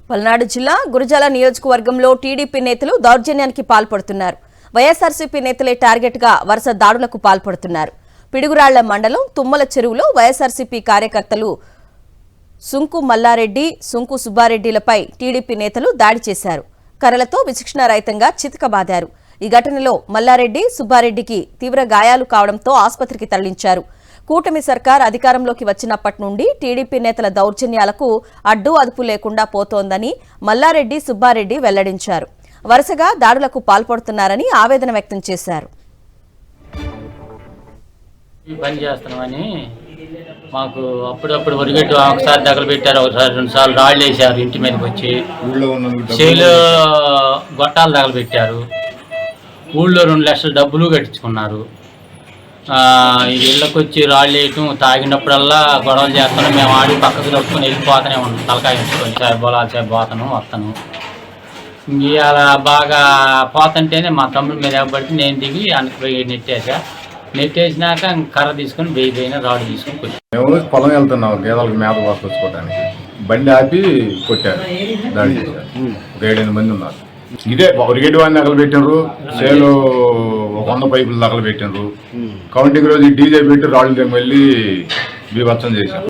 పల్నాడు జిల్లా గురజాల నియోజకవర్గంలో టీడీపీ నేతలు దౌర్జన్యానికి పాల్పడుతున్నారు. వైఎస్ఆర్సీపీ నేతలే టార్గెట్ గా వరుస దాడులకు పాల్పడుతున్నారు. పిడుగురాళ్ల మండలం తుమ్మల చెరువులో వైఎస్ఆర్సీపీ కార్యకర్తలు సుంకు మల్లారెడ్డి, సుంకు సుబ్బారెడ్డిలపై టీడీపీ నేతలు దాడి చేశారు. కర్రలతో విచక్షణారహితంగా చితకబాదారు. ఈ ఘటనలో మల్లారెడ్డి, సుబ్బారెడ్డికి తీవ్ర గాయాలు కావడంతో ఆసుపత్రికి తరలించారు. కూటమి సర్కార్ అధికారంలోకి వచ్చినప్పటి నుండి టీడీపీ నేతల దౌర్జన్యాలకు అడ్డు అదుపు లేకుండా పోతోందని మల్లారెడ్డి, సుబ్బారెడ్డి వెల్లడించారు. వరుసగా దాడులకు పాల్పడుతున్నారని ఆవేదన వ్యక్తం చేశారు. మాకు అప్పుడప్పుడు ఒరిగట్టు ఒకసారి తగలబెట్టారు, ఒకసారి 2 సార్లు రాళ్ళు వేసారు. ఇంటి మీదకి వచ్చి చేలు గొట్టాలు తగలబెట్టారు. ఊళ్ళో 2 లక్షల డబ్బులు కట్టించుకున్నారు. ఇళ్ళకి వచ్చి రాళ్ళు వేయటం, తాగినప్పుడల్లా గొడవలు చేస్తాను. మేము ఆడి పక్కకు తప్పుకొని వెళ్ళిపోతూనే ఉన్నాం. తలకాయ ఉంచుకొని బొలాలు పోతాను వస్తాను. ఇవాళ బాగా పోతుంటేనే మా తమ్ముడి మీద ఎగబడితే నేను దిగి వెనక్కి పోయి నెట్టేసినాక కర్ర తీసుకొని బెయ్యిన రాడు తీసుకొని కొట్టాను. మేము పొలం వెళ్తున్నాం, గేదెలకు మేత కోసుకొచ్చుకోవడానికి. బండి ఆపి కొట్టారు, దాడి చేశారు. 7-8 మంది ఉన్నారు. ఇదే ఒరిగేటి వాడిని తగలబెట్టినారు. సేలు 100 పైపులు తగలబెట్టినారు. కౌంటింగ్ రోజు డీజే పెట్టి రాళ్ళు వెళ్ళి బీభత్సం చేశారు.